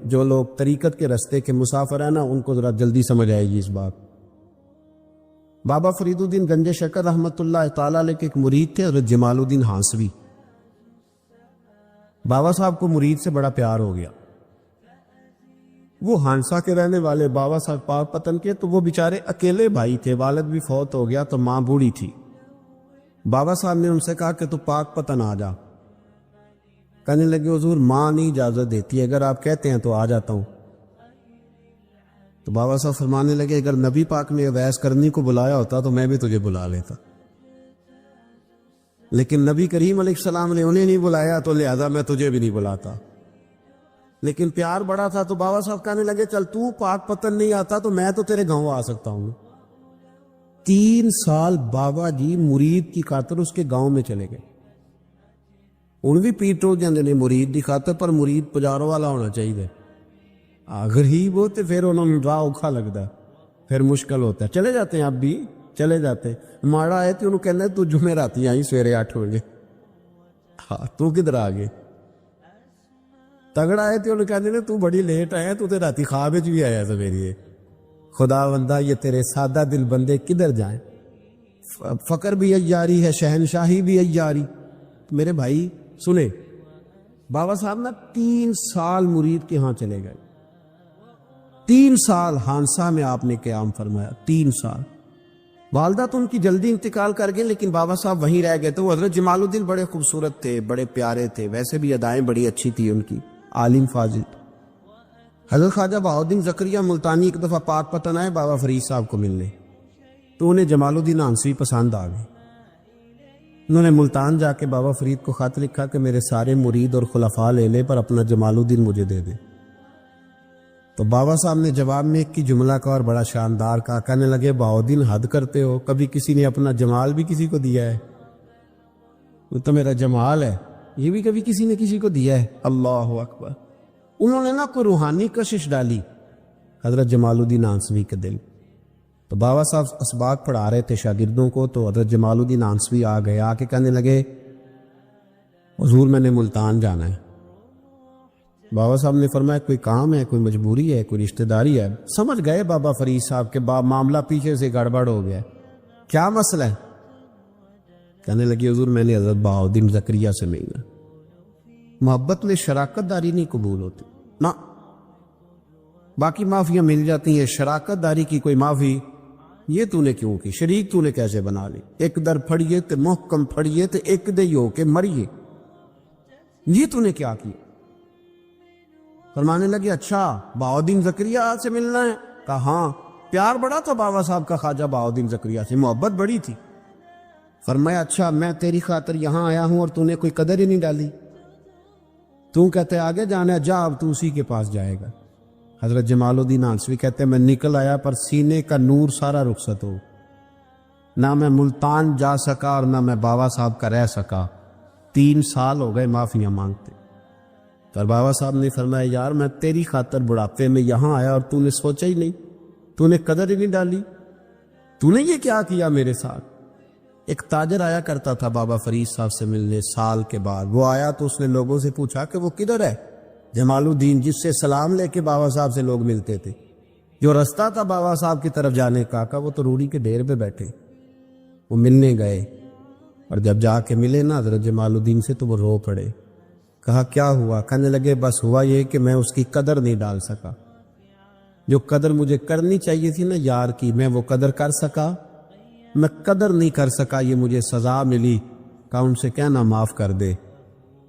جو لوگ طریقت کے رستے کے مسافر ہیں نا، ان کو ذرا جلدی سمجھ آئے گی اس بات۔ بابا فرید الدین گنج شکر رحمۃ اللہ تعالی علیہ کے ایک مرید تھے حضرت جمال الدین ہانسوی۔ بابا صاحب کو مرید سے بڑا پیار ہو گیا۔ وہ ہانسا کے رہنے والے بابا صاحب پاک پتن کے، تو وہ بیچارے اکیلے بھائی تھے، والد بھی فوت ہو گیا تو ماں بوڑھی تھی۔ بابا صاحب نے ان سے کہا کہ تو پاک پتن آ جا۔ کہنے لگے حضور ماں نہیں اجازت دیتی، اگر آپ کہتے ہیں تو آ جاتا ہوں۔ تو بابا صاحب فرمانے لگے اگر نبی پاک نے اویس کرنی کو بلایا ہوتا تو میں بھی تجھے بلا لیتا، لیکن نبی کریم علیہ السلام نے انہیں نہیں بلایا تو لہذا میں تجھے بھی نہیں بلاتا۔ لیکن پیار بڑا تھا تو بابا صاحب کہنے لگے چل تو پاک پتن نہیں آتا تو میں تو تیرے گاؤں آ سکتا ہوں۔ 3 سال بابا جی مرید کی خاطر اس کے گاؤں میں چلے گئے۔ ان بھی پیٹ رو جاندے نے مرید کی خاطر، پر مرید پجاروں والا ہونا چاہیے۔ غریب ہوتے پھر انہوں نے دعا اوکھا لگتا ہے، پھر مشکل ہوتا ہے۔ چلے جاتے ہیں اب بھی چلے جاتے، ماڑا ہے تو انہوں کہنا ہے تو جمعے راتی آئی سویرے 8 بجے، ہاں تو کدھر آ گئے؟ تگڑا ہے تو انہوں کہتے ہیں تو بڑی لیٹ آیا، تو تے راتی خواب وچ بھی آیا سویرے۔ خدا بندہ یہ تیرے سادہ دل بندے کدھر جائیں؟ فقر بھی عیاری ہے، شہنشاہی بھی عیاری۔ میرے بھائی سنے، بابا صاحب نا 3 سال مرید کے ہاں چلے گئے۔ 3 سال ہانسا میں آپ نے قیام فرمایا، 3 سال۔ والدہ تو ان کی جلدی انتقال کر گئے، لیکن بابا صاحب وہیں رہ گئے۔ تو حضرت جمال الدین بڑے خوبصورت تھے، بڑے پیارے تھے، ویسے بھی ادائیں بڑی اچھی تھی ان کی، عالم فاضل۔ حضرت خواجہ بہاؤالدین زکریا ملتانی ایک دفعہ پاک پتن آئے بابا فرید صاحب کو ملنے، تو انہیں جمال الدین ہانسوی پسند آ گئے۔ انہوں نے ملتان جا کے بابا فرید کو خط لکھا کہ میرے سارے مرید اور خلفاء لے لے پر اپنا جمال الدین مجھے دے دے۔ تو بابا صاحب نے جواب میں ایک کی جملہ کا اور بڑا شاندار کہا، کہنے لگے بہاؤالدین حد کرتے ہو، کبھی کسی نے اپنا جمال بھی کسی کو دیا ہے؟ وہ تو میرا جمال ہے، یہ بھی کبھی کسی نے کسی کو دیا ہے؟ اللہ اکبر۔ انہوں نے نا کوئی روحانی کشش ڈالی حضرت جمال الدین ہانسوی کے دل۔ تو بابا صاحب اسباق پڑھا رہے تھے شاگردوں کو، تو حضرت جمال الدین ہانسوی آ گئے، آ کے کہنے لگے حضور میں نے ملتان جانا ہے۔ بابا صاحب نے فرمایا کوئی کام ہے، کوئی مجبوری ہے، کوئی رشتہ داری ہے؟ سمجھ گئے بابا فرید صاحب کے معاملہ پیچھے سے گڑبڑ ہو گیا، کیا مسئلہ ہے؟ کہنے لگے حضور میں نے حضرت بہاؤالدین زکریا سے ملنا۔ محبت میں شراکت داری نہیں قبول ہوتی نا، باقی معافیاں مل جاتی ہیں، شراکت داری کی کوئی معافی یہ تو نے کیوں کی؟ شریک تو نے کیسے بنا لی؟ ایک در پھڑیے تے محکم پھڑیے تے ایک دے ہو کے مریے، یہ تو نے کیا کیا؟ فرمانے لگے اچھا بہاؤالدین زکریا سے ملنا ہے؟ کہا ہاں۔ پیار بڑا تھا بابا صاحب کا خواجہ بہاؤالدین زکریا سے، محبت بڑی تھی۔ فرمایا اچھا میں تیری خاطر یہاں آیا ہوں اور تو نے کوئی قدر ہی نہیں ڈالی، تو کہتے آگے جانا ہے، جا اب تو اسی کے پاس جائے گا۔ حضرت جمال الدین ہانسوی کہتے ہیں میں نکل آیا پر سینے کا نور سارا رخصت ہو، نہ میں ملتان جا سکا اور نہ میں بابا صاحب کا رہ سکا۔ 3 سال ہو گئے معافیاں مانگتے۔ پر بابا صاحب نے فرمایا یار میں تیری خاطر بڑھاپے میں یہاں آیا اور تو نے سوچا ہی نہیں، تو نے قدر ہی نہیں ڈالی، تو نے یہ کیا کیا میرے ساتھ؟ ایک تاجر آیا کرتا تھا بابا فرید صاحب سے ملنے سال کے بعد، وہ آیا تو اس نے لوگوں سے پوچھا کہ وہ کدھر ہے جمال الدین جس سے سلام لے کے بابا صاحب سے لوگ ملتے تھے، جو رستہ تھا بابا صاحب کی طرف جانے کا؟ کہا وہ تو روڑی کے ڈھیر پہ بیٹھے۔ وہ ملنے گئے اور جب جا کے ملے نا حضرت جمال الدین سے تو وہ رو پڑے۔ کہا کیا ہوا؟ کہنے لگے بس ہوا یہ کہ میں اس کی قدر نہیں ڈال سکا، جو قدر مجھے کرنی چاہیے تھی نا یار کی، میں وہ قدر کر سکا، میں قدر نہیں کر سکا، یہ مجھے سزا ملی۔ کہا ان سے کہنا معاف کر دے۔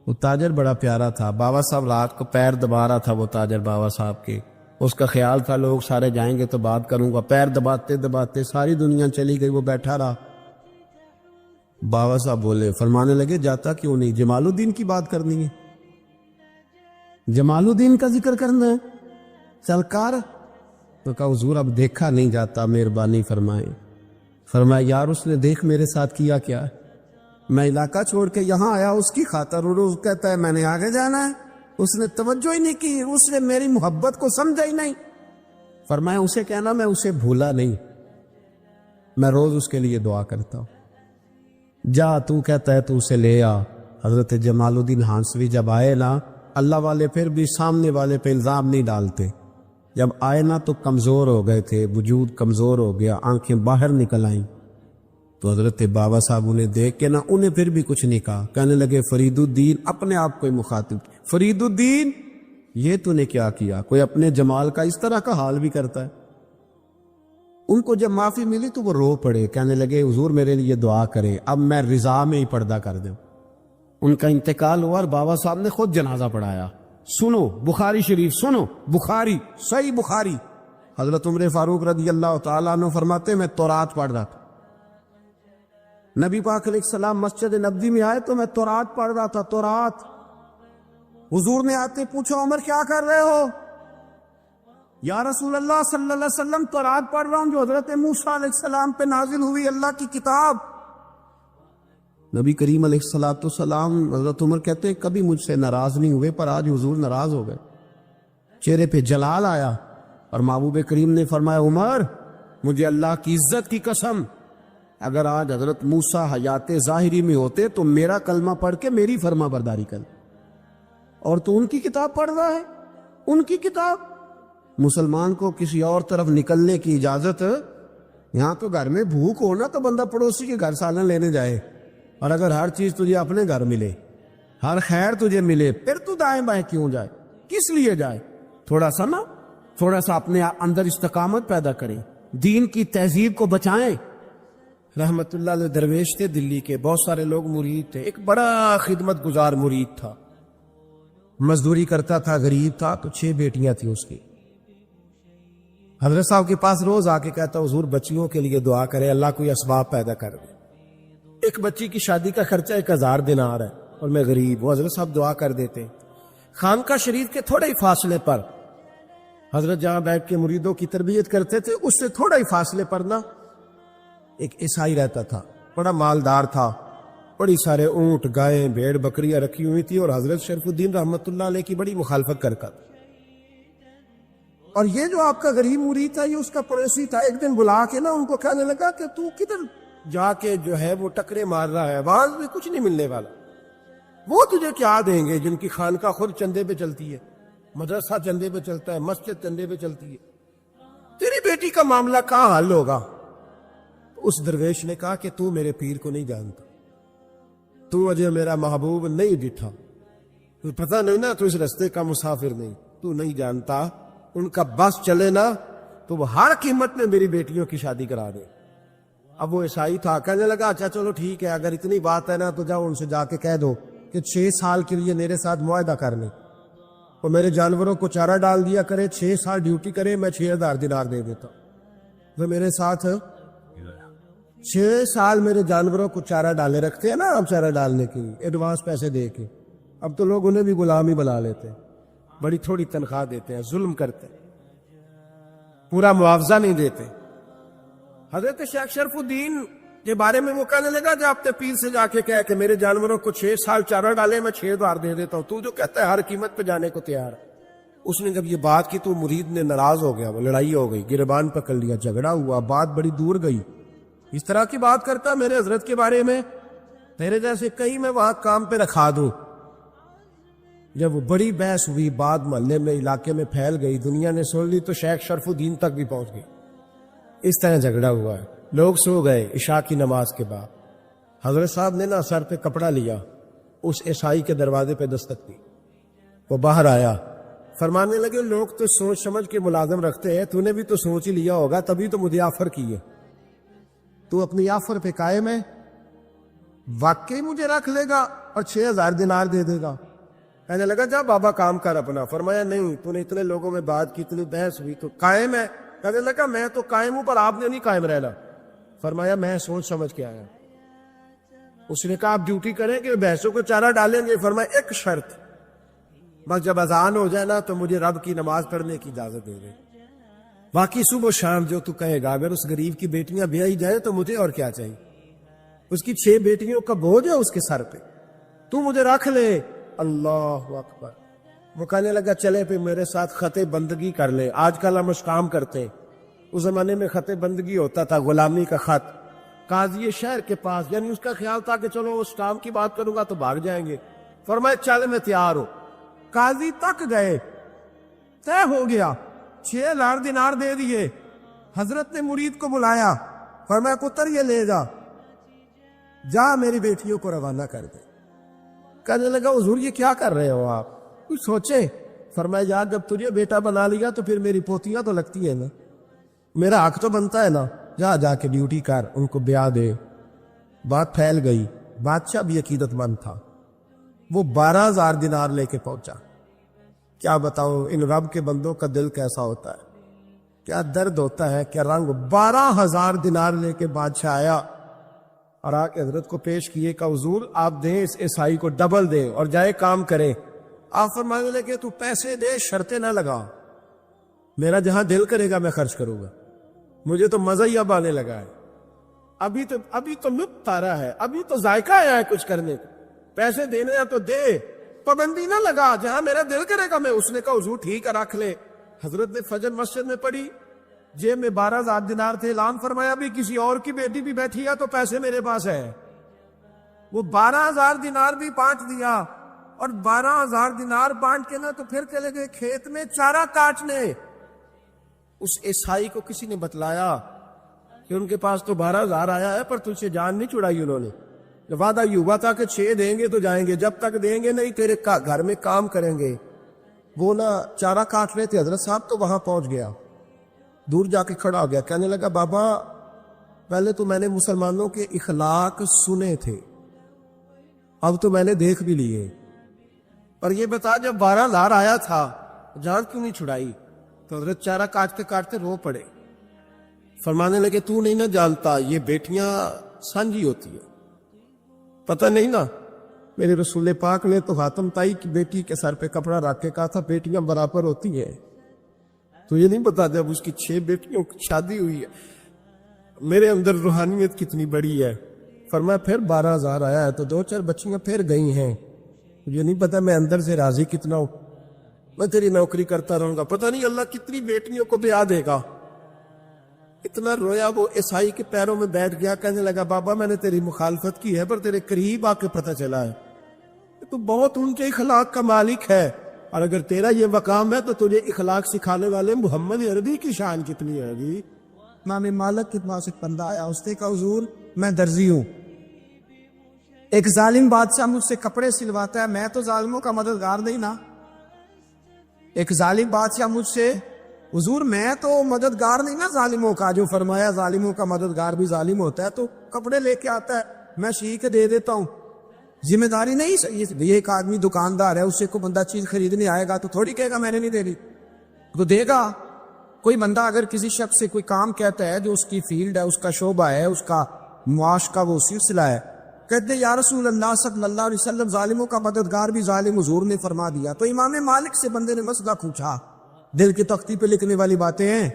وہ تاجر بڑا پیارا تھا، بابا صاحب رات کو پیر دبا رہا تھا وہ تاجر بابا صاحب کے، اس کا خیال تھا لوگ سارے جائیں گے تو بات کروں گا، پیر دباتے دباتے ساری دنیا چلی گئی، وہ بیٹھا رہا۔ بابا صاحب بولے، فرمانے لگے جاتا کیوں نہیں؟ جمال الدین کی بات کرنی ہے، جمال الدین کا ذکر کرنا ہے، چل کر۔ تو کہا حضور اب دیکھا نہیں جاتا، مہربانی فرمائیں۔ فرمایا یار اس نے دیکھ میرے ساتھ کیا کیا ہے، میں علاقہ چھوڑ کے یہاں آیا اس کی خاطر، اور وہ کہتا ہے میں نے آگے جانا ہے، اس نے توجہ ہی نہیں کی، اس نے میری محبت کو سمجھا ہی نہیں۔ فرمایا اسے کہنا میں اسے بھولا نہیں، میں روز اس کے لیے دعا کرتا ہوں، جا تو کہتا ہے تو اسے لے آ۔ حضرت جمال الدین ہانسوی جب آئے نا اللہ والے پھر بھی سامنے والے پہ الزام نہیں ڈالتے. جب آئے نا تو کمزور ہو گئے تھے، وجود کمزور ہو گیا، آنکھیں باہر نکل آئیں. تو حضرت بابا صاحب انہیں دیکھ کے نا انہیں پھر بھی کچھ نہیں کہا. کہنے لگے فرید الدین، اپنے آپ کو ہی مخاطب، فرید الدین یہ تو نے کیا کیا؟ کوئی اپنے جمال کا اس طرح کا حال بھی کرتا ہے. ان کو جب معافی ملی تو وہ رو پڑے، کہنے لگے حضور میرے لیے دعا کریں، اب میں رضا میں ہی پردہ کر دوں. ان کا انتقال ہوا اور بابا صاحب نے خود جنازہ پڑھایا. سنو بخاری شریف، سنو بخاری، صحیح بخاری. حضرت عمر فاروق رضی اللہ تعالیٰ عنہ فرماتے میں تورات پڑھ رہا تھا. نبی پاک علیہ السلام مسجد نبوی میں آئے تو میں تورات پڑھ رہا تھا، تورات. حضور نے آتے پوچھا عمر کیا کر رہے ہو؟ یا رسول اللہ صلی اللہ علیہ وسلم تورات پڑھ رہا ہوں جو حضرت موسیٰ علیہ السلام پہ نازل ہوئی اللہ کی کتاب. نبی کریم علیہ السلام حضرت عمر کہتے ہیں کبھی مجھ سے ناراض نہیں ہوئے، پر آج حضور ناراض ہو گئے. چہرے پہ جلال آیا اور محبوب کریم نے فرمایا عمر مجھے اللہ کی عزت کی قسم، اگر آج حضرت موسیٰ حیات ظاہری میں ہوتے تو میرا کلمہ پڑھ کے میری فرما برداری کر، اور تو ان کی کتاب پڑھ رہا ہے، ان کی کتاب. مسلمان کو کسی اور طرف نکلنے کی اجازت، یہاں تو گھر میں بھوک ہو نا تو بندہ پڑوسی کے گھر سالن لینے جائے، اور اگر ہر چیز تجھے اپنے گھر ملے، ہر خیر تجھے ملے، پھر تو دائیں بائیں کیوں جائے؟ کس لیے جائے؟ تھوڑا سا اپنے اندر استقامت پیدا کریں، دین کی تہذیب کو بچائیں. رحمت اللہ علیہ درویش تھے دلی کے، بہت سارے لوگ مرید تھے. ایک بڑا خدمت گزار مرید تھا، مزدوری کرتا تھا، غریب تھا، تو 6 بیٹیاں تھیں اس کی. حضرت صاحب کے پاس روز آ کے کہتا حضور بچیوں کے لیے دعا کرے اللہ کوئی اسباب پیدا کر دے. ایک بچی کی شادی کا خرچہ 1000 دینار ہے اور میں غریب ہوں. حضرت صاحب دعا کر دیتے. خانقاہ شریف کے تھوڑے ہی فاصلے پر حضرت جہاں بیٹھ کے مریدوں کی تربیت کرتے تھے، اس سے تھوڑا ہی فاصلے پر نا ایک عیسائی رہتا تھا، بڑا مالدار تھا، بڑی سارے اونٹ، گائیں، بھیڑ، بکریاں رکھی ہوئی تھی، اور حضرت شریف الدین رحمت اللہ علیہ کی بڑی مخالفت کرتا تھا. اور یہ جو آپ کا غریب مرید تھا یہ اس کا پڑوسی تھا. ایک دن بلا کے نا ان کو کہنے لگا کہ تو کدھر جا کے جو ہے وہ ٹکرے مار رہا ہے، وہاں بھی کچھ نہیں ملنے والا. وہ تجھے کیا دیں گے جن کی خانقاہ خود چندے پہ چلتی ہے، مدرسہ چندے پہ چلتا ہے، مسجد چندے پہ چلتی ہے، تیری بیٹی کا معاملہ کہاں حل ہوگا؟ اس درویش نے کہا کہ تو میرے پیر کو نہیں جانتا، تو اجے میرا محبوب نہیں ڈٹھا، تو پتہ نہیں نا، تو اس رستے کا مسافر نہیں، تو نہیں جانتا. ان کا بس چلے نا تو وہ ہر قیمت میں میری بیٹیوں کی شادی کرا دے. اب وہ عیسائی تھا، کہنے لگا اچھا چلو ٹھیک ہے، اگر اتنی بات ہے نا تو جاؤ ان سے جا کے کہہ دو کہ 6 سال کے لیے میرے ساتھ معاہدہ کر لیں، وہ میرے جانوروں کو چارہ ڈال دیا کرے، 6 سال ڈیوٹی کرے، میں 6000 دینار دے دیتا. وہ میرے ساتھ 6 سال میرے جانوروں کو چارہ ڈالے رکھتے ہیں نا، ہم چارہ ڈالنے کے لیے ایڈوانس پیسے دے کے. اب تو لوگ انہیں بھی غلام ہی بنا لیتے ہیں، بڑی تھوڑی تنخواہ دیتے ہیں، ظلم کرتے ہیں، پورا معاوضہ نہیں دیتے. حضرت شیخ شرف الدین کے بارے میں وہ کہنے لگا جب اپنے پیر سے جا کے کہہ کہ میرے جانوروں کو 6 سال چارہ ڈالے، میں 6000 دے دیتا ہوں، تو جو کہتا ہے ہر قیمت پہ جانے کو تیار. اس نے جب یہ بات کی تو مرید نے ناراض ہو گیا، وہ لڑائی ہو گئی، گربان پکڑ لیا، جھگڑا ہوا، بات بڑی دور گئی. اس طرح کی بات کرتا میرے حضرت کے بارے میں، تیرے جیسے کہیں میں وہاں کام پہ رکھا دوں. جب وہ بڑی بحث ہوئی، بات محلے میں، علاقے میں پھیل گئی، دنیا نے سن لی، تو شیخ شرف الدین تک بھی پہنچ گئی. اس طرح جھگڑا ہوا ہے. لوگ سو گئے عشاء کی نماز کے بعد. حضرت صاحب نے نا سر پہ کپڑا لیا، اس عیسائی کے دروازے پہ دستک دی. وہ باہر آیا، فرمانے لگے لوگ تو سوچ سمجھ کے ملازم رکھتے ہیں، تو نے بھی تو سوچ ہی لیا ہوگا، تبھی تو مجھے آفر کی ہے. تو اپنی آفر پہ قائم ہے؟ واقعی مجھے رکھ لے گا اور 6000 دینار دے دے گا؟ کہنے لگا جا بابا کام کر اپنا. فرمایا نہیں، تو نے اتنے لوگوں میں بات کی، اتنی بحث ہوئی، تو قائم ہے؟ کہنے لگا میں تو قائم ہوں، پر آپ نے نہیں قائم رہنا. فرمایا میں سوچ سمجھ کے آیا. اس نے کہا آپ ڈیوٹی کریں کہ بھینسوں کو چارہ ڈالیں گے؟ فرمایا ایک شرط، بس جب اذان ہو جائے نا تو مجھے رب کی نماز پڑھنے کی اجازت دے دے، باقی صبح و شام جو تو کہے گا. اگر اس غریب کی بیٹیاں بیائی جائیں تو مجھے اور کیا چاہیے؟ اس کی 6 بیٹیوں کا بوجھ ہے اس کے سر پہ، تو مجھے رکھ لے. اللہ اکبر. وہ کہنے لگا چلے پہ میرے ساتھ خط بندگی کر لے. آج کل ہم اس کام کرتے، اس زمانے میں خط بندگی ہوتا تھا، غلامی کا خط. قاضی شہر کے پاس، یعنی اس کا خیال تھا کہ چلو اس کام کی بات کروں گا تو بھاگ جائیں گے. فرمایا چل میں تیار ہوں. قاضی تک گئے، طے ہو گیا، 6,000 دینار دے دیے۔ حضرت نے مرید کو بلایا، فرمایا پتر یہ لے جا، جا میری بیٹیوں کو روانہ کر دے۔ کہنے لگا حضور یہ کیا کر رہے ہو آپ، کچھ سوچے؟ فرمایا یار جب تجھے بیٹا بنا لیا تو پھر میری پوتیاں تو لگتی ہیں نا، میرا حق تو بنتا ہے نا، جا کے ڈیوٹی کر، ان کو بیاہ دے۔ بات پھیل گئی، بادشاہ بھی عقیدت مند تھا، وہ 12,000 دینار لے کے پہنچا۔ کیا بتاؤ ان رب کے بندوں کا دل کیسا ہوتا ہے، کیا درد ہوتا ہے، کیا رنگ۔ 12,000 دینار لے کے بادشاہ آیا اور آ کے حضرت کو پیش کیے کہ حضور آپ دیں اس عیسائی کو ڈبل دیں اور جائے کام کریں۔ آپ فرمانے لگے تو پیسے دے، شرطیں نہ لگا، میرا جہاں دل کرے گا میں خرچ کروں گا، مجھے تو مزہ ہی اب آنے لگا ہے، ابھی تو لطف آ رہا ہے، ابھی تو ذائقہ آیا ہے کچھ کرنے کو، پیسے دینے ہیں تو دے، پابندی نہ لگا، جہاں میرا دل کرے گا میں۔ اس نے کہا حضور ٹھیک ہے رکھ لے۔ حضرت نے فجر مسجد میں پڑھی، جیب میں 12,000 دینار تھے، اعلان فرمایا بھی کسی اور کی بیٹی بھی بیٹھی ہے تو پیسے میرے پاس ہے۔ وہ 12,000 دینار بھی بانٹ دیا، اور 12,000 دینار بانٹ کے نا تو پھر چلے گئے کھیت میں چارہ کاٹنے۔ اس عیسائی کو کسی نے بتلایا کہ ان کے پاس تو 12,000 آیا ہے پر تجھ سے جان نہیں چھڑائی انہوں نے، وعدہ یہ ہوا تھا کہ 6 دیں گے تو جائیں گے، جب تک دیں گے نہیں تیرے گھر میں کام کریں گے۔ وہ نا چارہ کاٹ رہے تھے، حضرت صاحب تو وہاں پہنچ گیا، دور جا کے کھڑا ہو گیا، کہنے لگا بابا پہلے تو میں نے مسلمانوں کے اخلاق سنے تھے، اب تو میں نے دیکھ بھی لیے، پر یہ بتا جب 12,000 آیا تھا جان کیوں نہیں چھڑائی؟ تو حضرت چارہ کاٹتے کاٹتے رو پڑے، فرمانے لگے تو نہیں نہ جانتا یہ بیٹیاں سانجھی ہوتی ہیں، پتہ نہیں نا، میرے رسول پاک نے تو حاتم تائی کی بیٹی کے سر پہ کپڑا رکھ کے کہا تھا بیٹیاں برابر ہوتی ہیں، تو یہ نہیں پتا جب اس کی 6 بیٹیوں کی شادی ہوئی ہے میرے اندر روحانیت کتنی بڑی ہے۔ فرمایا پھر 12,000 آیا ہے تو 2-4 بچیاں پھر گئی ہیں، یہ نہیں پتا میں اندر سے راضی کتنا ہوں، میں تیری نوکری کرتا رہوں گا، پتہ نہیں اللہ کتنی بیٹیوں کو بیاہ دے گا۔ اتنا رویا وہ عیسائی کے پیروں میں بیٹھ گیا، کہنے لگا بابا میں نے تیری مخالفت کی ہے پر تیرے قریب آ کے پتہ چلا ہے تو بہت اونچے اخلاق کا مالک ہے، اور اگر تیرا یہ مقام ہے تو تجھے اخلاق سکھانے والے محمد عربی کی شان کتنی ہے گی۔ امام مالک کے پاس ایک بندہ آیا، اس نے کہا حضور میں درزی ہوں، ایک ظالم بادشاہ مجھ سے کپڑے سلواتا ہے، میں تو ظالموں کا مددگار نہیں نا، ایک ظالم بادشاہ مجھ سے، حضور میں تو مددگار نہیں نا ظالموں کا، جو فرمایا ظالموں کا مددگار بھی ظالم ہوتا ہے، تو کپڑے لے کے آتا ہے میں سی کے دے دیتا ہوں، ذمہ داری نہیں۔ یہ ایک آدمی دکاندار ہے، اس سے کوئی بندہ چیز خریدنے آئے گا تو تھوڑی کہے گا میں نے نہیں دے دی، تو دے گا۔ کوئی بندہ اگر کسی شخص سے کوئی کام کہتا ہے جو اس کی فیلڈ ہے، اس کا شعبہ ہے، اس کا معاش کا وہ سلسلہ ہے، کہتے یا رسول اللہ صلی اللہ علیہ وسلم ظالموں کا مددگار بھی ظالم، حضور نے فرما دیا۔ تو امام مالک سے بندے نے مسئلہ پوچھا، دل کی تختی پہ لکھنے والی باتیں ہیں،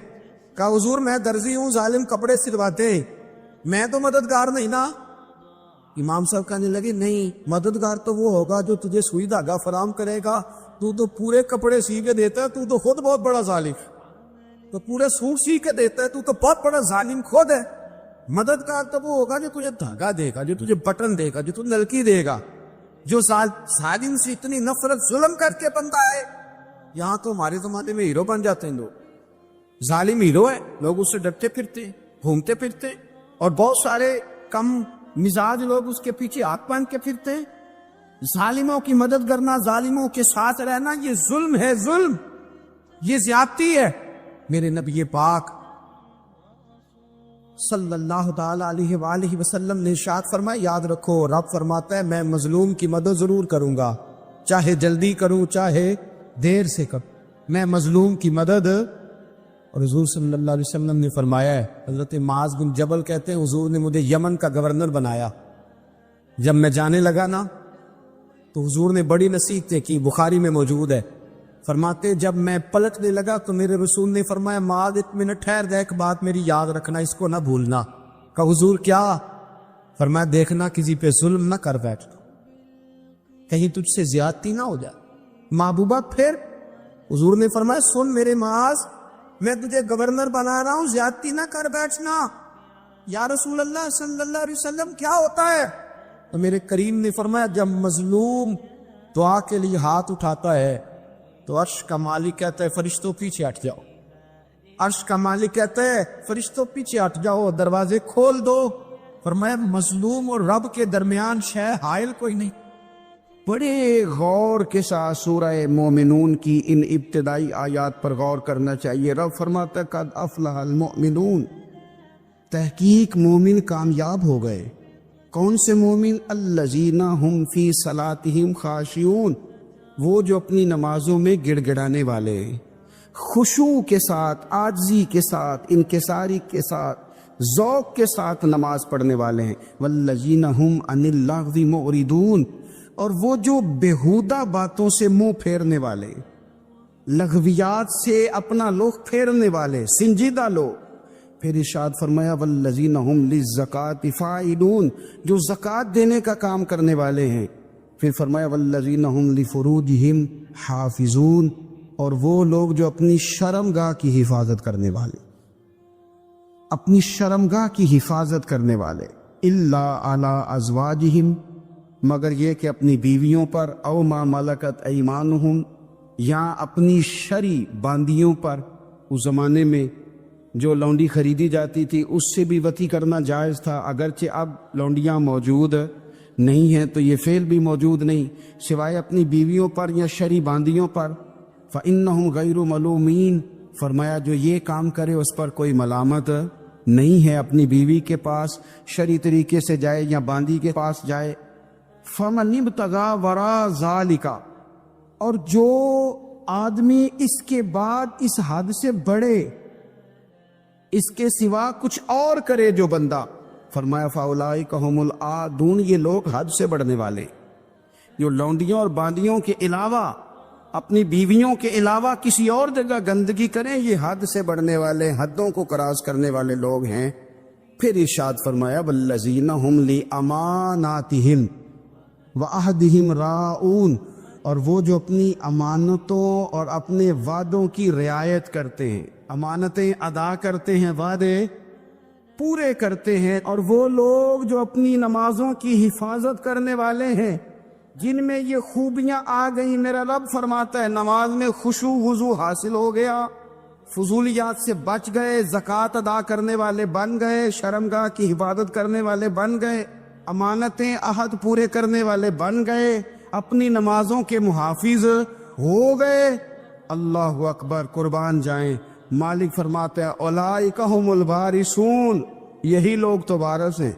کہا حضور میں درزی ہوں، ظالم کپڑے سلواتے، میں تو مددگار نہیں نا۔ امام صاحب کہنے لگے نہیں، مددگار تو وہ ہوگا جو تجھے سوئی دھاگا فراہم کرے گا، تو پورے کپڑے سی کے دیتا ہے، تو خود بہت بڑا ظالم، تو پورے سوٹ سی کے دیتا ہے، تو بہت بڑا ظالم خود ہے۔ مددگار تو وہ ہوگا جو تجھے دھاگا دے گا، جو تجھے بٹن دے گا، جو تجھے نلکی دے گا، جو ظالم سے اتنی نفرت ظلم کر کے بنتا ہے۔ یہاں تو ہمارے زمانے میں ہیرو بن جاتے ہیں لوگ، ظالم ہیرو ہے، لوگ اس سے ڈرتے پھرتے گھومتے پھرتے، اور بہت سارے کم مزاج لوگ اس کے پیچھے ہاتھ باندھ کے پھرتے ہیں۔ ظالموں کی مدد کرنا، ظالموں کے ساتھ رہنا، یہ ظلم ہے، ظلم، یہ زیادتی ہے۔ میرے نبی پاک صلی اللہ تعالی علیہ وآلہ وسلم نے ارشاد فرمایا، یاد رکھو رب فرماتا ہے میں مظلوم کی مدد ضرور کروں گا، چاہے جلدی کروں چاہے دیر سے کروں، میں مظلوم کی مدد۔ اور حضور صلی اللہ علیہ وسلم نے فرمایا ہے، حضرت معاذ بن جبل کہتے ہیں حضور نے مجھے یمن کا گورنر بنایا، جب میں جانے لگا نا تو حضور نے بڑی نصیحتیں کی، بخاری میں موجود ہے، فرماتے جب میں پلٹنے لگا تو میرے رسول نے فرمایا معاذ ایک منٹ ٹھہر جا، ایک بات میری یاد رکھنا، اس کو نہ بھولنا۔ کہا حضور کیا؟ فرمایا دیکھنا کسی پہ ظلم نہ کر بیٹھ، کہیں تجھ سے زیادتی نہ ہو جائے۔ محبوبہ پھر حضور نے فرمایا سن میرے معاذ، میں تجھے گورنر بنا رہا ہوں، زیادتی نہ کر بیٹھنا۔ یا رسول اللہ صلی اللہ علیہ وسلم کیا ہوتا ہے؟ تو میرے کریم نے فرمایا جب مظلوم دعا کے لیے ہاتھ اٹھاتا ہے تو عرش کا مالک کہتا ہے فرشتوں پیچھے ہٹ جاؤ. عرش کا مالک کہتا ہے فرشتوں پیچھے ہٹ جاؤ، دروازے کھول دو. فرمایا مظلوم اور رب کے درمیان شے حائل کوئی نہیں. بڑے غور کے ساتھ سورہ مومنون کی ان ابتدائی آیات پر غور کرنا چاہیے. رب فرماتا ہے قد افلح المؤمنون، تحقیق مومن کامیاب ہو گئے. کون سے مومن؟ الذین ہم فی صلاتہم خاشعون، وہ جو اپنی نمازوں میں گڑ گڑانے والے، خشوع کے ساتھ، عاجزی کے ساتھ، انکساری کے ساتھ، ذوق کے ساتھ نماز پڑھنے والے ہیں. والذین ہم عن اللغو معرضون، اور وہ جو بیہودہ باتوں سے منہ پھیرنے والے، لغویات سے اپنا رخ پھیرنے والے، سنجیدہ لوگ. پھر ارشاد فرمایا والذین ہم للزکاۃ فاعلون، جو زکوٰۃ دینے کا کام کرنے والے ہیں. پھر فرمایا والذین ہم لفروجہم حافظون، اور وہ لوگ جو اپنی شرمگاہ کی حفاظت کرنے والے، اپنی شرمگاہ کی حفاظت کرنے والے. الا علی ازواجہم، مگر یہ کہ اپنی بیویوں پر، او ما ملکت ایمانہم، یا اپنی شرعی باندیوں پر. اس زمانے میں جو لونڈی خریدی جاتی تھی اس سے بھی وطی کرنا جائز تھا، اگرچہ اب لونڈیاں موجود نہیں ہیں تو یہ فعل بھی موجود نہیں، سوائے اپنی بیویوں پر یا شرعی باندیوں پر. فإنہم غیر ملومین، فرمایا جو یہ کام کرے اس پر کوئی ملامت نہیں ہے. اپنی بیوی کے پاس شرعی طریقے سے جائے یا باندی کے پاس جائے. فمن ابتغى وراء ذلك، اور جو آدمی اس کے بعد اس حد سے بڑھے، اس کے سوا کچھ اور کرے جو بندہ، فرمایا فاولئک هم العادون، یہ لوگ حد سے بڑھنے والے. جو لونڈیوں اور باندیوں کے علاوہ، اپنی بیویوں کے علاوہ کسی اور جگہ گندگی کریں، یہ حد سے بڑھنے والے، حدوں کو کراس کرنے والے لوگ ہیں. پھر ارشاد فرمایا والذین هم لاماناتہم وعہدہم راعون، اور وہ جو اپنی امانتوں اور اپنے وعدوں کی رعایت کرتے ہیں، امانتیں ادا کرتے ہیں، وعدے پورے کرتے ہیں. اور وہ لوگ جو اپنی نمازوں کی حفاظت کرنے والے ہیں، جن میں یہ خوبیاں آ گئیں. میرا رب فرماتا ہے نماز میں خشوع وضو حاصل ہو گیا، فضولیات سے بچ گئے، زکوٰۃ ادا کرنے والے بن گئے، شرمگاہ کی حفاظت کرنے والے بن گئے، امانتیں عہد پورے کرنے والے بن گئے، اپنی نمازوں کے محافظ ہو گئے. اللہ اکبر، قربان جائیں. مالک فرماتے ہیں اولئک هم الوارثون، یہی لوگ تو وارث ہیں.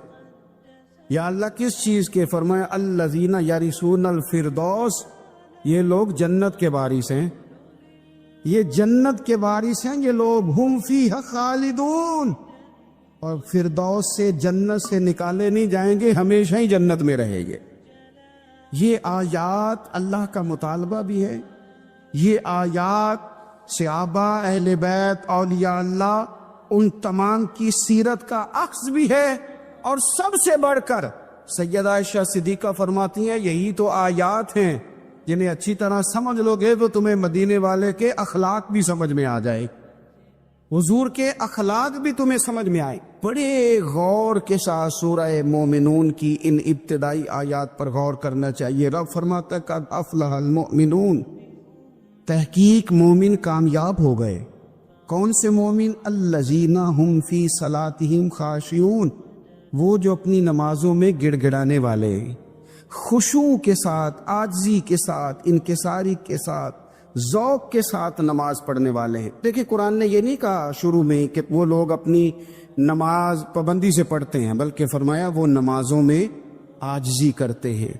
یا اللہ کس چیز کے؟ فرمایا الذین یرثون الفردوس، یہ لوگ جنت کے وارث ہیں. یہ جنت کے وارث ہیں یہ لوگ. ہم فیہا خالدون، اور فردوس سے، جنت سے نکالے نہیں جائیں گے، ہمیشہ ہی جنت میں رہیں گے. یہ آیات اللہ کا مطالبہ بھی ہے. یہ آیات صحابہ، اہل بیت، اولیاء اللہ، ان تمام کی سیرت کا عکس بھی ہے. اور سب سے بڑھ کر سیدہ عائشہ صدیقہ فرماتی ہیں یہی تو آیات ہیں جنہیں اچھی طرح سمجھ لو گے تو تمہیں مدینے والے کے اخلاق بھی سمجھ میں آ جائے، حضور کے اخلاق بھی تمہیں سمجھ میں آئے. بڑے غور کے ساتھ سورہ مومنون کی ان ابتدائی آیات پر غور کرنا چاہیے. رب فرماتا ہے قد افلح المؤمنون، تحقیق مومن کامیاب ہو گئے. کون سے مومن؟ الذین ہم فی صلاتہم خاشعون، وہ جو اپنی نمازوں میں گڑ گڑانے والے، خشوع کے ساتھ، عاجزی کے ساتھ، انکساری کے ساتھ، ذوق کے ساتھ نماز پڑھنے والے ہیں. دیکھیں قرآن نے یہ نہیں کہا شروع میں کہ وہ لوگ اپنی نماز پابندی سے پڑھتے ہیں، بلکہ فرمایا وہ نمازوں میں عاجزی کرتے ہیں،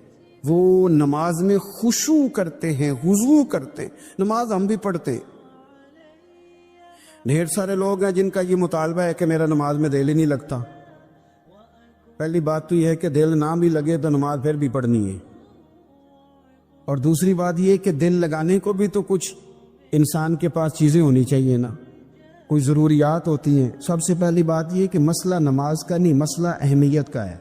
وہ نماز میں خشوع کرتے ہیں، خضوع کرتے ہیں. نماز ہم بھی پڑھتے ہیں. ڈھیر سارے لوگ ہیں جن کا یہ مطالبہ ہے کہ میرا نماز میں دل ہی نہیں لگتا. پہلی بات تو یہ ہے کہ دل نہ بھی لگے تو نماز پھر بھی پڑھنی ہے، اور دوسری بات یہ کہ دل لگانے کو بھی تو کچھ انسان کے پاس چیزیں ہونی چاہیے نا، کوئی ضروریات ہوتی ہیں. سب سے پہلی بات یہ کہ مسئلہ نماز کا نہیں، مسئلہ اہمیت کا ہے.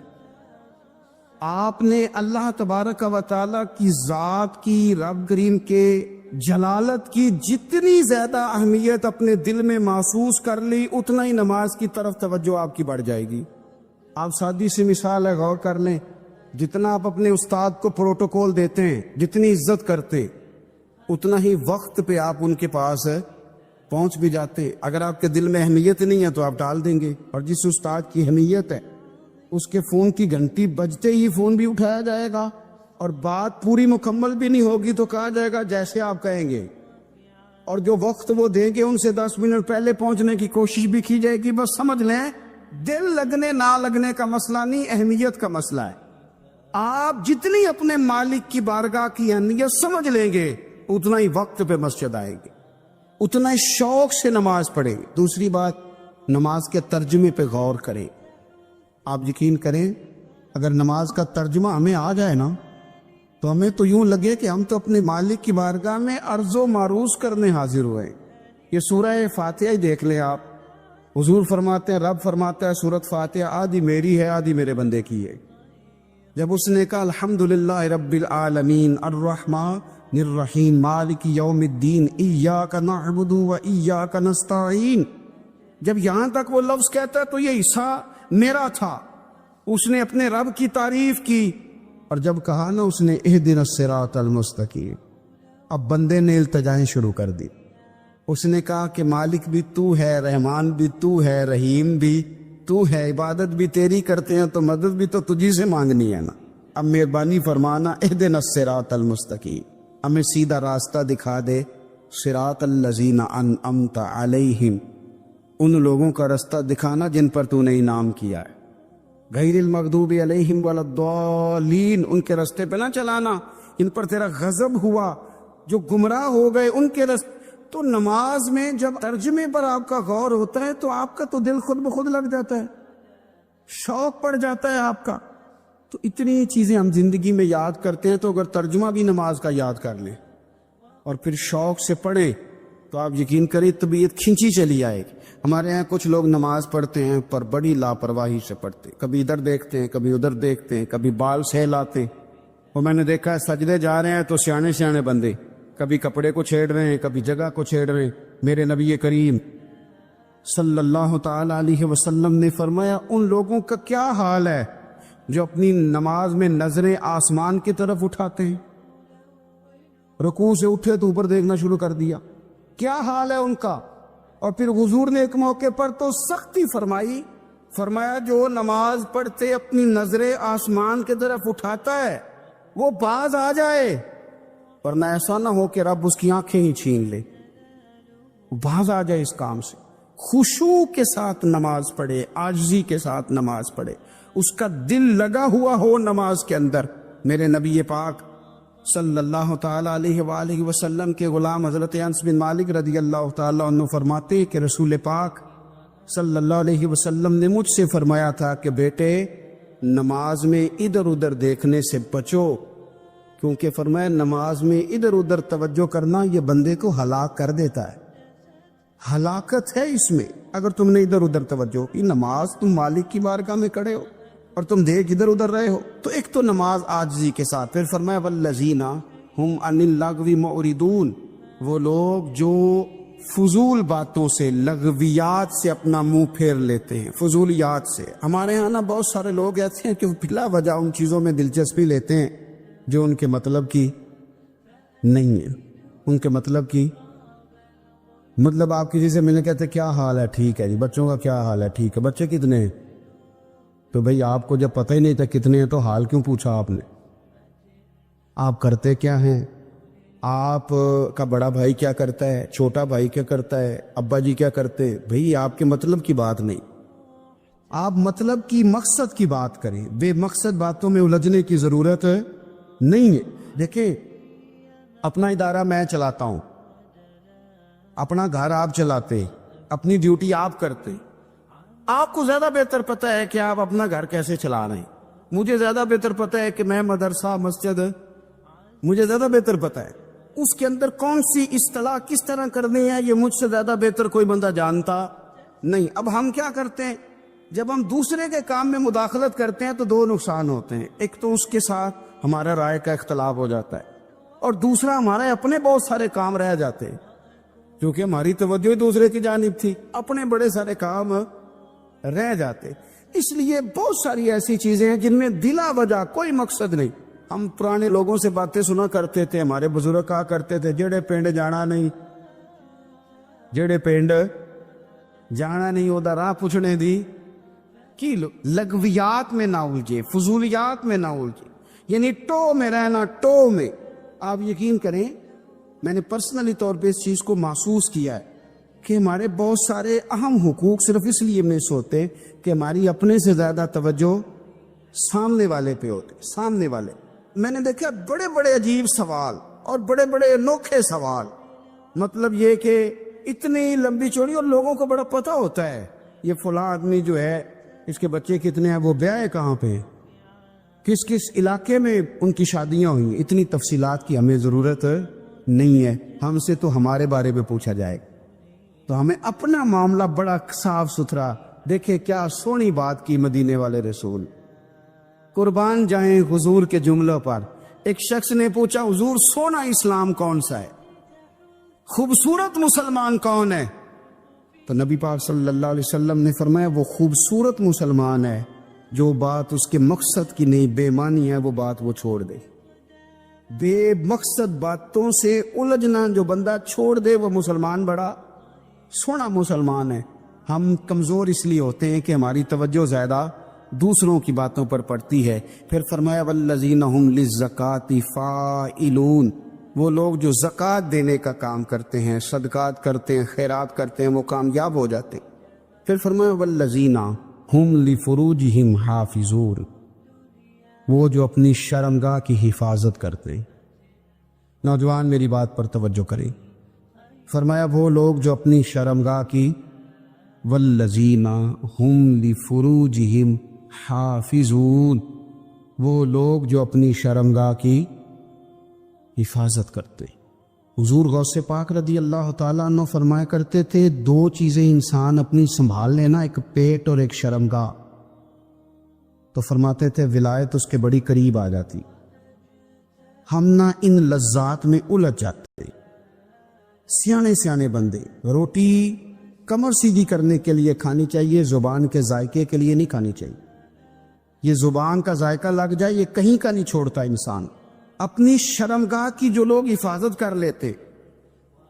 آپ نے اللہ تبارک و تعالیٰ کی ذات کی، رب کریم کے جلالت کی جتنی زیادہ اہمیت اپنے دل میں محسوس کر لی، اتنا ہی نماز کی طرف توجہ آپ کی بڑھ جائے گی. آپ سادی سی مثال ہے، غور کر لیں. جتنا آپ اپنے استاد کو پروٹوکول دیتے ہیں، جتنی عزت کرتے ہیں، اتنا ہی وقت پہ آپ ان کے پاس پہنچ بھی جاتے ہیں۔ اگر آپ کے دل میں اہمیت نہیں ہے تو آپ ٹال دیں گے، اور جس استاد کی اہمیت ہے اس کے فون کی گھنٹی بجتے ہی فون بھی اٹھایا جائے گا، اور بات پوری مکمل بھی نہیں ہوگی تو کہا جائے گا جیسے آپ کہیں گے، اور جو وقت وہ دیں گے ان سے 10 منٹ پہلے پہنچنے کی کوشش بھی کی جائے گی۔ بس سمجھ لیں دل لگنے نہ لگنے کا مسئلہ نہیں، اہمیت کا مسئلہ ہے۔ آپ جتنی اپنے مالک کی بارگاہ کی اہمیت سمجھ لیں گے اتنا ہی وقت پہ مسجد آئیں گے، اتنا ہی شوق سے نماز پڑھیں گے۔ دوسری بات، نماز کے ترجمے پہ غور کریں۔ آپ یقین کریں اگر نماز کا ترجمہ ہمیں آ جائے نا تو ہمیں تو یوں لگے کہ ہم تو اپنے مالک کی بارگاہ میں عرض و معروض کرنے حاضر ہوئے۔ یہ سورہ فاتحہ ہی دیکھ لیں آپ، حضور فرماتے ہیں، رب فرماتا ہے سورۃ فاتحہ آدھی میری ہے آدھی میرے بندے کی ہے۔ جب اس نے کہا الحمدللہ رب العالمین الرحمن الرحیم مالک یوم الدین ایاک نعبد و ایاک نستعین، جب یہاں تک وہ لفظ کہتا ہے تو یہ حصہ میرا تھا۔ اس نے اپنے رب کی تعریف کی، اور جب کہا نا اس نے اہدنا الصراط المستقیم، اب بندے نے التجائیں شروع کر دی۔ اس نے کہا کہ مالک بھی تو ہے، رحمان بھی تو ہے، رحیم بھی تو ہے، عبادت بھی تیری کرتے ہیں تو مدد بھی تو تجھی سے مانگنی ہے نا۔ اب مہربانی فرمانا اہدنا الصراط المستقیم، ہمیں سیدھا راستہ دکھا دے، صراط الذین انعمت علیہم، ان لوگوں کا راستہ دکھانا جن پر تو نے انعام کیا ہے، غیر المغضوب علیہم ولا الضالین، ان کے راستے پہ نہ چلانا ان پر تیرا غضب ہوا، جو گمراہ ہو گئے ان کے راستے۔ تو نماز میں جب ترجمے پر آپ کا غور ہوتا ہے تو آپ کا تو دل خود بخود لگ جاتا ہے، شوق پڑ جاتا ہے آپ کا۔ تو اتنی چیزیں ہم زندگی میں یاد کرتے ہیں، تو اگر ترجمہ بھی نماز کا یاد کر لیں اور پھر شوق سے پڑھیں تو آپ یقین کریں طبیعت کھینچی چلی آئے گی۔ ہمارے ہاں کچھ لوگ نماز پڑھتے ہیں پر بڑی لاپرواہی سے پڑھتے ہیں، کبھی ادھر دیکھتے ہیں کبھی ادھر دیکھتے ہیں، کبھی بال سہلاتے ہیں۔ وہ میں نے دیکھا ہے سجدے جا رہے ہیں تو سیانے سیانے بندے کبھی کپڑے کو چھیڑ رہے ہیں کبھی جگہ کو چھیڑ رہے ہیں۔ میرے نبی کریم صلی اللہ تعالی علیہ وسلم نے فرمایا ان لوگوں کا کیا حال ہے جو اپنی نماز میں نظریں آسمان کی طرف اٹھاتے ہیں، رکوع سے اٹھے تو اوپر دیکھنا شروع کر دیا، کیا حال ہے ان کا۔ اور پھر حضور نے ایک موقع پر تو سختی فرمائی، فرمایا جو نماز پڑھتے اپنی نظریں آسمان کی طرف اٹھاتا ہے وہ باز آ جائے، ورنہ ایسا نہ ہو کہ رب اس کی آنکھیں ہی چھین لے، باز آ جائے اس کام سے۔ خشوع کے ساتھ نماز پڑھے، عاجزی کے ساتھ نماز پڑھے، اس کا دل لگا ہوا ہو نماز کے اندر۔ میرے نبی پاک صلی اللہ تعالی علیہ وآلہ وسلم کے غلام حضرت انس بن مالک رضی اللہ تعالی عنہ فرماتے کہ رسول پاک صلی اللہ علیہ وسلم نے مجھ سے فرمایا تھا کہ بیٹے نماز میں ادھر ادھر دیکھنے سے بچو، کیونکہ فرمایا نماز میں ادھر ادھر توجہ کرنا یہ بندے کو ہلاک کر دیتا ہے، ہلاکت ہے اس میں۔ اگر تم نے ادھر ادھر توجہ کی، نماز تم مالک کی بارگاہ میں کھڑے ہو اور تم دیکھ ادھر ادھر رہے ہو، تو ایک تو نماز عاجزی کے ساتھ، پھر فرمایا والذین ہم عن اللغو معرضون، وہ لوگ جو فضول باتوں سے لغویات سے اپنا منہ پھیر لیتے ہیں، فضولیات سے۔ ہمارے ہاں نا بہت سارے لوگ ایسے ہیں کہ بلا وجہ ان چیزوں میں دلچسپی لیتے ہیں جو ان کے مطلب کی نہیں ہے، ان کے مطلب کی مطلب آپ کسی سے ملنے کہتے کیا حال ہے، ٹھیک ہے جی، بچوں کا کیا حال ہے، ٹھیک ہے، بچے کتنے ہیں؟ تو بھئی آپ کو جب پتہ ہی نہیں تھا کتنے ہیں تو حال کیوں پوچھا آپ نے؟ آپ کرتے کیا ہیں؟ آپ کا بڑا بھائی کیا کرتا ہے، چھوٹا بھائی کیا کرتا ہے، ابا جی کیا کرتے؟ بھئی آپ کے مطلب کی بات نہیں، آپ مطلب کی مقصد کی بات کریں، بے مقصد باتوں میں الجھنے کی ضرورت نہیں ہے۔ دیکھیں اپنا ادارہ میں چلاتا ہوں، اپنا گھر آپ چلاتے، اپنی ڈیوٹی آپ کرتے، آپ کو زیادہ بہتر پتہ ہے کہ آپ اپنا گھر کیسے چلا رہے ہیں، مجھے زیادہ بہتر پتہ ہے کہ میں مدرسہ مسجد، مجھے زیادہ بہتر پتہ ہے اس کے اندر کون سی اصطلاح کس طرح کرنی ہے، یہ مجھ سے زیادہ بہتر کوئی بندہ جانتا نہیں۔ اب ہم کیا کرتے ہیں، جب ہم دوسرے کے کام میں مداخلت کرتے ہیں تو دو نقصان ہوتے ہیں، ایک تو اس کے ساتھ ہمارا رائے کا اختلاف ہو جاتا ہے، اور دوسرا ہمارے اپنے بہت سارے کام رہ جاتے ہیں، کیونکہ ہماری توجہ دوسرے کی جانب تھی، اپنے بڑے سارے کام رہ جاتے۔ اس لیے بہت ساری ایسی چیزیں ہیں جن میں بلا وجہ کوئی مقصد نہیں. ہم پرانے لوگوں سے باتیں سنا کرتے تھے, ہمارے بزرگ کہا کرتے تھے جڑے پنڈ جانا نہیں, جڑے پنڈ جانا نہیں وہ راہ پوچھنے دی کی لغویات میں نہ الجھے, فضولیات میں نہ الجھے, یعنی ٹو میں رہنا, ٹو میں. آپ یقین کریں میں نے پرسنلی طور پہ اس چیز کو محسوس کیا ہے کہ ہمارے بہت سارے اہم حقوق صرف اس لیے مس ہوتے کہ ہماری اپنے سے زیادہ توجہ سامنے والے پہ ہوتے. سامنے والے میں نے دیکھا بڑے بڑے عجیب سوال اور بڑے بڑے انوکھے سوال, مطلب یہ کہ اتنی لمبی چوڑی, اور لوگوں کو بڑا پتہ ہوتا ہے یہ فلاں آدمی جو ہے اس کے بچے کتنے ہیں, وہ بیاہ کہاں پہ, کس کس علاقے میں ان کی شادیاں ہوئی. اتنی تفصیلات کی ہمیں ضرورت نہیں ہے. ہم سے تو ہمارے بارے میں پوچھا جائے تو ہمیں اپنا معاملہ بڑا صاف ستھرا. دیکھیں کیا سونی بات کی مدینے والے رسول, قربان جائیں حضور کے جملوں پر. ایک شخص نے پوچھا حضور سونا اسلام کون سا ہے, خوبصورت مسلمان کون ہے؟ تو نبی پاک صلی اللہ علیہ وسلم نے فرمایا وہ خوبصورت مسلمان ہے جو بات اس کے مقصد کی نہیں, بے معنی ہے وہ بات وہ چھوڑ دے. بے مقصد باتوں سے الجھنا جو بندہ چھوڑ دے وہ مسلمان بڑا سونا مسلمان ہے. ہم کمزور اس لیے ہوتے ہیں کہ ہماری توجہ زیادہ دوسروں کی باتوں پر پڑتی ہے. پھر فرمایا والذین هم للزکاۃ فاعلون, وہ لوگ جو زکوٰۃ دینے کا کام کرتے ہیں, صدقات کرتے ہیں, خیرات کرتے ہیں, وہ کامیاب ہو جاتے ہیں. پھر فرمایا والذین هم لفروجہم حافظون, وہ جو اپنی شرمگاہ کی حفاظت کرتے ہیں. نوجوان میری بات پر توجہ کریں. فرمایا وہ لوگ جو اپنی شرمگاہ کی, والذین هم لفروجہم حافظون, وہ لوگ جو اپنی شرمگاہ کی حفاظت کرتے. حضور غوث پاک رضی اللہ تعالیٰ عنہ فرمایا کرتے تھے دو چیزیں انسان اپنی سنبھال لینا, ایک پیٹ اور ایک شرمگاہ. تو فرماتے تھے ولایت اس کے بڑی قریب آ جاتی. ہم نہ ان لذات میں الجھ جاتے. سیانے سیانے بندے روٹی کمر سیدھی کرنے کے لیے کھانی چاہیے, زبان کے ذائقے کے لیے نہیں کھانی چاہیے. یہ زبان کا ذائقہ لگ جائے یہ کہیں کا نہیں چھوڑتا انسان. اپنی شرمگاہ کی جو لوگ حفاظت کر لیتے,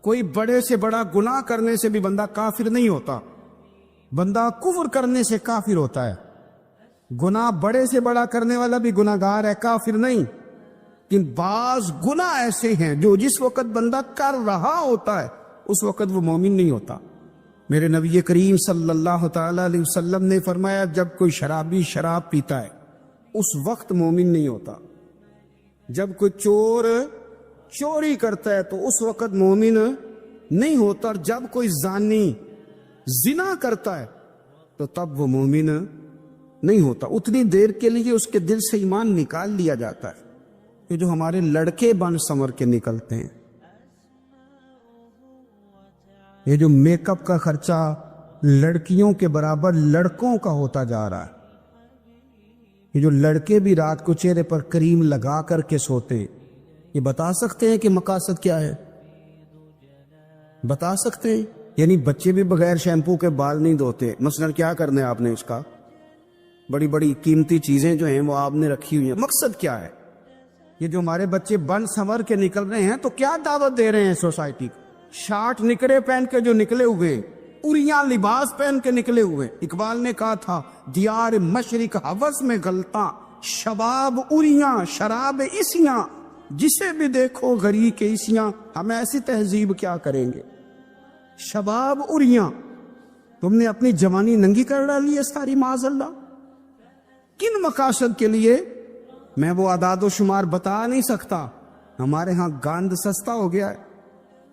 کوئی بڑے سے بڑا گناہ کرنے سے بھی بندہ کافر نہیں ہوتا, بندہ کفر کرنے سے کافر ہوتا ہے. گناہ بڑے سے بڑا کرنے والا بھی گناہگار ہے, کافر نہیں. لیکن بعض گناہ ایسے ہیں جو جس وقت بندہ کر رہا ہوتا ہے اس وقت وہ مومن نہیں ہوتا. میرے نبی کریم صلی اللہ تعالی علیہ وسلم نے فرمایا جب کوئی شرابی شراب پیتا ہے اس وقت مومن نہیں ہوتا. جب کوئی چور چوری کرتا ہے تو اس وقت مومن نہیں ہوتا, اور جب کوئی زانی زنا کرتا ہے تو تب وہ مومن نہیں ہوتا. اتنی دیر کے لیے اس کے دل سے ایمان نکال لیا جاتا ہے. یہ جو ہمارے لڑکے بن سنور کے نکلتے ہیں, یہ جو میک اپ کا خرچہ لڑکیوں کے برابر لڑکوں کا ہوتا جا رہا ہے, یہ جو لڑکے بھی رات کو چہرے پر کریم لگا کر کے سوتے, یہ بتا سکتے ہیں کہ مقاصد کیا ہے؟ بتا سکتے ہیں؟ یعنی بچے بھی بغیر شیمپو کے بال نہیں دھوتے, مثلا کیا کرنا ہے آپ نے اس کا؟ بڑی بڑی قیمتی چیزیں جو ہیں وہ آپ نے رکھی ہوئی ہیں, مقصد کیا ہے؟ یہ جو ہمارے بچے بن سنور کے نکل رہے ہیں تو کیا دعوت دے رہے ہیں سوسائٹی کو؟ شارٹ نکرے پہن کے جو نکلے ہوئے, اریاں لباس پہن کے نکلے ہوئے. اقبال نے کہا تھا دیار مشرق حوث میں غلطاں, شباب اریاں شراب اسیاں, جسے بھی دیکھو غری کے اسیاں. ہم ایسی تہذیب کیا کریں گے؟ شباب اریاں, تم نے اپنی جوانی ننگی کر ڈالی ہے ساری معاذ اللہ. کن مقاصد کے لیے؟ میں وہ اعداد و شمار بتا نہیں سکتا. ہمارے ہاں گاند سستا ہو گیا ہے,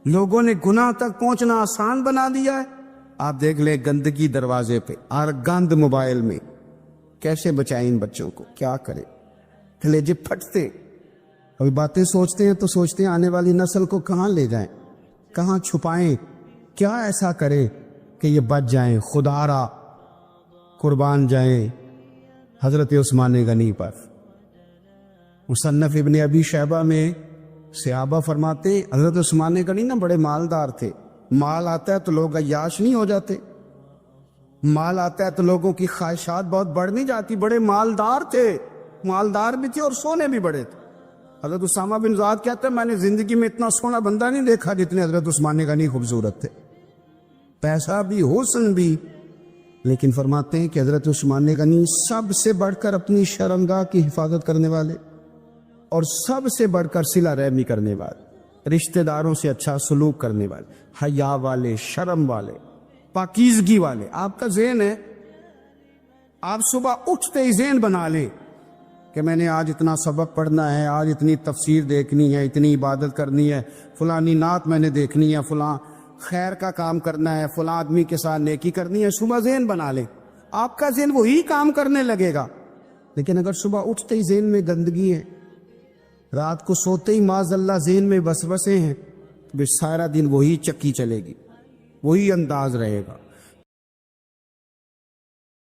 لوگوں نے گناہ تک پہنچنا آسان بنا دیا ہے. آپ دیکھ لیں گندگی دروازے پہ اور گند موبائل میں. کیسے بچائیں ان بچوں کو؟ کیا کریں؟ کلیجے پھٹتے. ابھی باتیں سوچتے ہیں تو سوچتے ہیں آنے والی نسل کو کہاں لے جائیں, کہاں چھپائیں, کیا ایسا کریں کہ یہ بچ جائیں. خدا را قربان جائیں حضرت عثمان غنی پر. مصنف ابن ابی شیبہ میں صحابہ فرماتے حضرت عثمان غنی نا بڑے مالدار تھے, مال آتا ہے تو لوگ عیاش نہیں ہو جاتے. مال آتا ہے تو لوگوں کی خواہشات بہت بڑھ نہیں جاتی. بڑے مالدار تھے, مالدار بھی تھے اور سونے بھی بڑے تھے. حضرت اسامہ بن زیاد کہتے ہیں میں نے زندگی میں اتنا سونا بندہ نہیں دیکھا جتنے حضرت عثمان غنی خوبصورت تھے, پیسہ بھی حسن بھی. لیکن فرماتے ہیں کہ حضرت عثمان غنی سب سے بڑھ کر اپنی شرمگاہ کی حفاظت کرنے والے اور سب سے بڑھ کر صلہ رحمی کرنے والے, رشتہ داروں سے اچھا سلوک کرنے والے, حیا والے, شرم والے, پاکیزگی والے. آپ کا ذہن ہے, آپ صبح اٹھتے ہی ذہن بنا لیں کہ میں نے آج اتنا سبق پڑھنا ہے, آج اتنی تفسیر دیکھنی ہے, اتنی عبادت کرنی ہے, فلانی نعت میں نے دیکھنی ہے, فلاں خیر کا کام کرنا ہے, فلاں آدمی کے ساتھ نیکی کرنی ہے. صبح ذہن بنا لیں, آپ کا ذہن وہی کام کرنے لگے گا. لیکن اگر صبح اٹھتے ہی ذہن میں گندگی ہے, رات کو سوتے ہی معاذ اللہ ذہن میں وسوسے ہیں, تو سارا دن وہی چکی چلے گی, وہی انداز رہے گا.